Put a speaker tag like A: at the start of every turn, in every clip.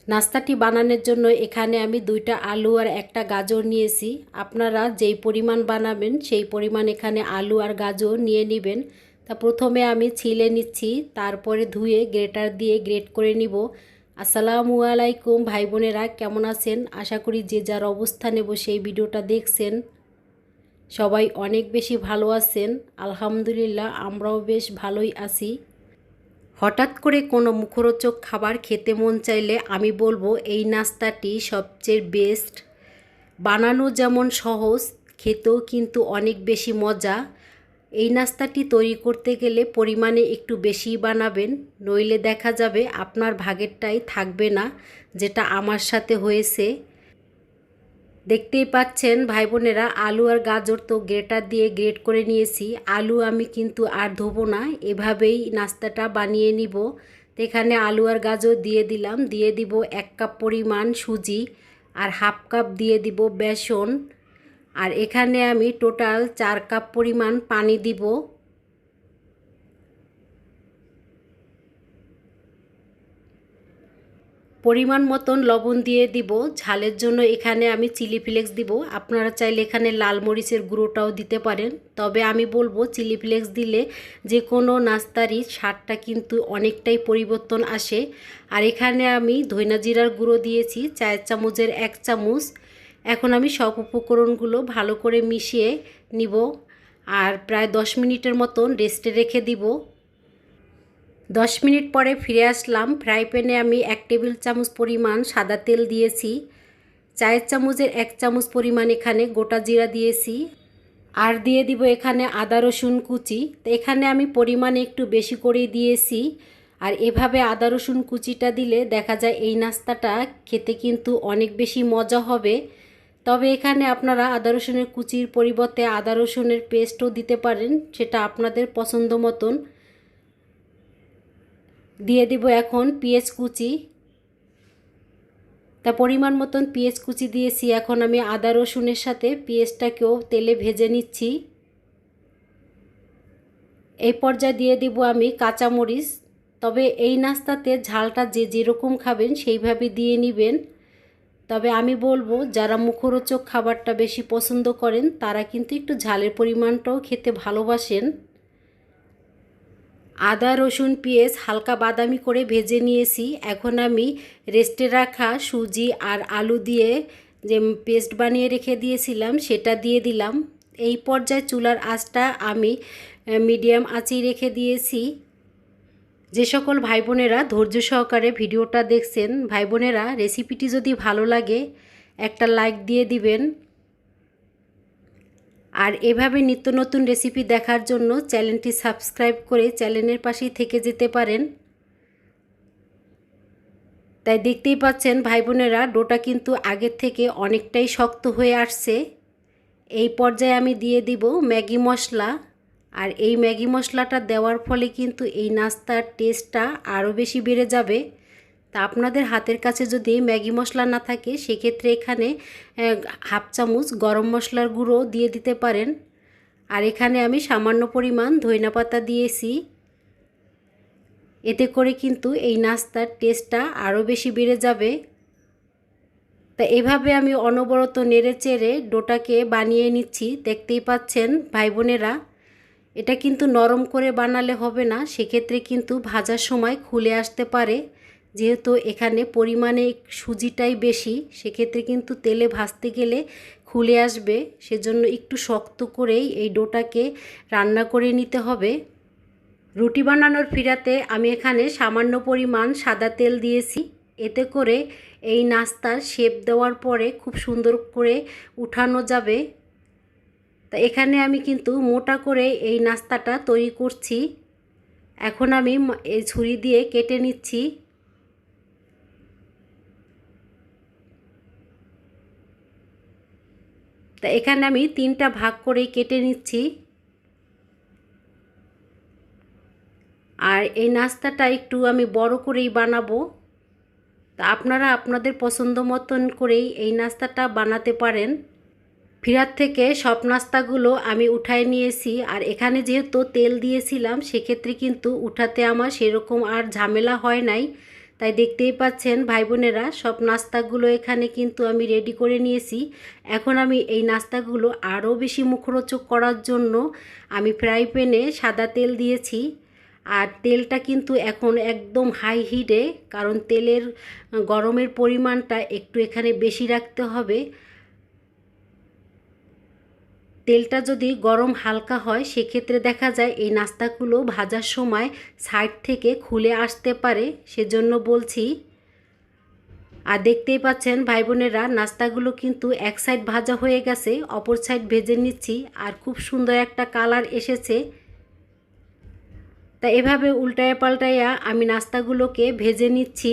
A: নাস্তাটি বানানোর জন্য এখানে আমি 2টা আলু আর একটা গাজর নিয়েছি। আপনারা যেই পরিমাণ বানাবেন সেই পরিমাণ এখানে আলু আর গাজর নিয়ে নেবেন। তা প্রথমে আমি ছিলে নিচ্ছি, তারপরে ধুয়ে গ্রেটার দিয়ে গ্রেট করে নিব। আসসালামু আলাইকুম ভাই বোনেরা, কেমন আছেন? আশা করি যে যার অবস্থানে বসে এই ভিডিওটা দেখছেন সবাই অনেক বেশি ভালো আছেন। আলহামদুলিল্লাহ, আমরাও বেশ ভালোই আছি। হঠাৎ করে কোনো মুখরোচক খাবার খেতে মন চাইলে আমি বলবো এই নাস্তাটি সবচেয়ে বেস্ট। বানানো যেমন সহজ, খেতেও কিন্তু অনেক বেশি মজা। এই নাস্তাটি তৈরি করতে গেলে পরিমাণে একটু বেশিই বানাবেন, নইলে দেখা যাবে আপনার ভাগেরটাই থাকবে না, যেটা আমার সাথে হয়েছে। দেখতেই পাচ্ছেন ভাই বোনেরা, আলু আর গাজর তো গ্রেটার দিয়ে গ্রেট করে নিয়েছি। আলু আমি কিন্তু আর ধোবো না, এভাবেই নাস্তাটা বানিয়ে নিব। তো এখানে আলু আর গাজর দিয়ে দিলাম, দিয়ে দিব 1 কাপ পরিমাণ সুজি আর হাফ কাপ দিয়ে দিব বেসন। আর এখানে আমি টোটাল 4 কাপ পরিমাণ পানি দিব। পরিমাণ মতন লবণ দিয়ে দিব। ঝালের জন্য এখানে আমি চিলি ফ্লেক্স দিব। আপনারা চাইলে এখানে লাল মরিচের গুঁড়োটাও দিতে পারেন, তবে আমি বলবো চিলি ফ্লেক্স দিলে যে কোনো নাস্তারই স্বাদটা কিন্তু অনেকটাই পরিবর্তন আসে। আর এখানে আমি ধইনা জিরার গুঁড়ো দিয়েছি 4 চামচের 1 চামচ। এখন আমি সব উপকরণগুলো ভালো করে মিশিয়ে নিব আর প্রায় 10 মিনিটের মতন রেস্টে রেখে দিব। 10 মিনিট পরে ফিরে আসলাম। ফ্রাই প্যানে আমি 1 টেবিল চামচ পরিমাণ সাদা তেল দিয়েছি। 4 চামচের 1 চামচ পরিমাণ এখানে গোটা জিরা দিয়েছি। আর দিয়ে দিব এখানে আদা রসুন কুচি। তো এখানে আমি পরিমাণে একটু বেশি করে দিয়েছি। আর এভাবে আদা রসুন কুচিটা দিলে দেখা যায় এই নাস্তাটা খেতে কিন্তু অনেক বেশি মজা হবে। তবে এখানে আপনারা আদা রসুনের কুচির পরিবর্তে আদা রসুনের পেস্টও দিতে পারেন, সেটা আপনাদের পছন্দ মতন। দিয়ে দিব এখন পেঁয়াজ কুচি। তা পরিমাণ মতন পেঁয়াজ কুচি দিয়েছি। এখন আমি আদা রসুনের সাথে পেঁয়াজটাকেও তেলে ভেজে নিচ্ছি। এই পর্যায়ে দিয়ে দিব আমি কাঁচামরিচ। তবে এই নাস্তাতে ঝালটা যে যেরকম খাবেন সেইভাবে দিয়ে নেবেন। তবে আমি বলবো যারা মুখরোচক খাবারটা বেশি পছন্দ করেন তারা কিন্তু একটু ঝালের পরিমাণটাও খেতে ভালোবাসেন। আদা রসুন পেঁয়াজ হালকা বাদামি করে ভেজে নিয়েছি। এখন আমি রেস্টে রাখা সুজি আর আলু দিয়ে যে পেস্ট বানিয়ে রেখে দিয়েছিলাম সেটা দিয়ে দিলাম। এই পর্যায়ে চুলার আঁচটা আমি মিডিয়াম আঁচেই রেখে দিয়েছি। যে সকল ভাই বোনেরা ধৈর্য সহকারে ভিডিওটা দেখছেন, ভাই বোনেরা রেসিপিটি যদি ভালো লাগে একটা লাইক দিয়ে দিবেন। আর এভাবে নিত্য নতুন রেসিপি দেখার জন্য চ্যানেলটি সাবস্ক্রাইব করে চ্যানেলের পাশেই থেকে যেতে পারেন। তাই দেখতেই পাচ্ছেন ভাই বোনেরা, ডোটা কিন্তু আগের থেকে অনেকটাই শক্ত হয়ে আসছে। এই পর্যায়ে আমি দিয়ে দিব ম্যাগি মশলা। আর এই ম্যাগি মশলাটা দেওয়ার ফলে কিন্তু এই নাস্তার টেস্টটা আরও বেশি বেড়ে যাবে। তা আপনাদের হাতের কাছে যদি ম্যাগি মশলা না থাকে সেক্ষেত্রে এখানে হাফ চামচ গরম মশলার গুঁড়ো দিয়ে দিতে পারেন। আর এখানে আমি সামান্য পরিমাণ ধইনা পাতা দিয়েছি। এতে করে কিন্তু এই নাস্তার টেস্টটা আরও বেশি বেড়ে যাবে। তা এভাবে আমি অনবরত নেড়ে চেড়ে ডোটাকে বানিয়ে নিচ্ছি। দেখতেই পাচ্ছেন ভাই বোনেরা, এটা কিন্তু নরম করে বানালে হবে না, সেক্ষেত্রে কিন্তু ভাজার সময় খুলে আসতে পারে। যেহেতু এখানে পরিমাণে সুজিটাই বেশি, সেক্ষেত্রে কিন্তু তেলে ভাজতে গেলে খুলে আসবে। সেজন্য একটু শক্ত করেই এই ডোটাকে রান্না করে নিতে হবে। রুটি বানানোর ফিরাতে আমি এখানে সামান্য পরিমাণ সাদা তেল দিয়েছি। এতে করে এই নাস্তার শেপ দেওয়ার পরে খুব সুন্দর করে উঠানো যাবে। তা এখানে আমি কিন্তু মোটা করে এই নাস্তাটা তৈরি করছি। এখন আমি এই ছুরি দিয়ে কেটে নিচ্ছি। তা এখানে আমি 3টা ভাগ করেই কেটে নিচ্ছি। আর এই নাস্তাটা একটু আমি বড় করেই বানাবো। তা আপনারা আপনাদের পছন্দ মতন করেই এই নাস্তাটা বানাতে পারেন। ফিরার থেকে সব নাস্তাগুলো আমি উঠায় নিয়েছি। আর এখানে যেহেতু তেল দিয়েছিলাম সেক্ষেত্রে কিন্তু উঠাতে আমার সেরকম আর ঝামেলা হয় নাই। তাই দেখতেই পাচ্ছেন ভাই বোনেরা, সব নাস্তাগুলো এখানে কিন্তু আমি রেডি করে নিয়েছি। এখন আমি এই নাস্তাগুলো আরও বেশি মুখরোচক করার জন্য আমি ফ্রাই প্যানে সাদা তেল দিয়েছি। আর তেলটা কিন্তু এখন একদম হাই হিটে, কারণ তেলের গরমের পরিমাণটা একটু এখানে বেশি রাখতে হবে। তেলটা যদি গরম হালকা হয় সেক্ষেত্রে দেখা যায় এই নাস্তাগুলো ভাজার সময় সাইড থেকে খুলে আসতে পারে, সেজন্য বলছি। আর দেখতেই পাচ্ছেন ভাই বোনেরা, নাস্তাগুলো কিন্তু এক সাইড ভাজা হয়ে গেছে, অপর সাইড ভেজে নিচ্ছি আর খুব সুন্দর একটা কালার এসেছে। তা এভাবে উল্টায়া পাল্টায়া আমি নাস্তাগুলোকে ভেজে নিচ্ছি।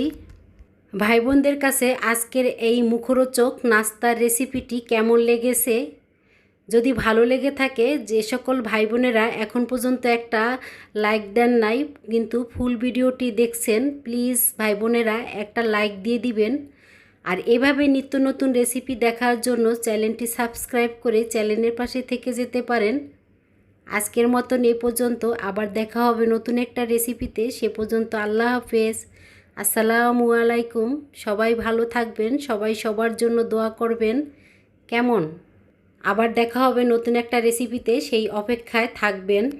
A: ভাই বোনদের কাছে আজকের এই মুখরোচক নাস্তার রেসিপিটি কেমন লেগেছে? যদি ভালো লেগে থাকে, যে সকল ভাই বোনেরা এখন পর্যন্ত একটা লাইক দেন নাই কিন্তু ফুল ভিডিওটি দেখছেন, প্লিজ ভাই বোনেরা একটা লাইক দিয়ে দিবেন। আর এভাবে নিত্য নতুন রেসিপি দেখার জন্য চ্যানেলটি সাবস্ক্রাইব করে চ্যানেলের পাশে থেকে যেতে পারেন। আজকের মতন এই পর্যন্ত, আবার দেখা হবে নতুন একটা রেসিপিতে। সে পর্যন্ত আল্লাহ হাফেজ, আসসালামু আলাইকুম। সবাই ভালো থাকবেন, সবাই সবার জন্য দোয়া করবেন, কেমন? আবার দেখা হবে নতুন একটা রেসিপিতে, সেই অপেক্ষায় থাকবেন।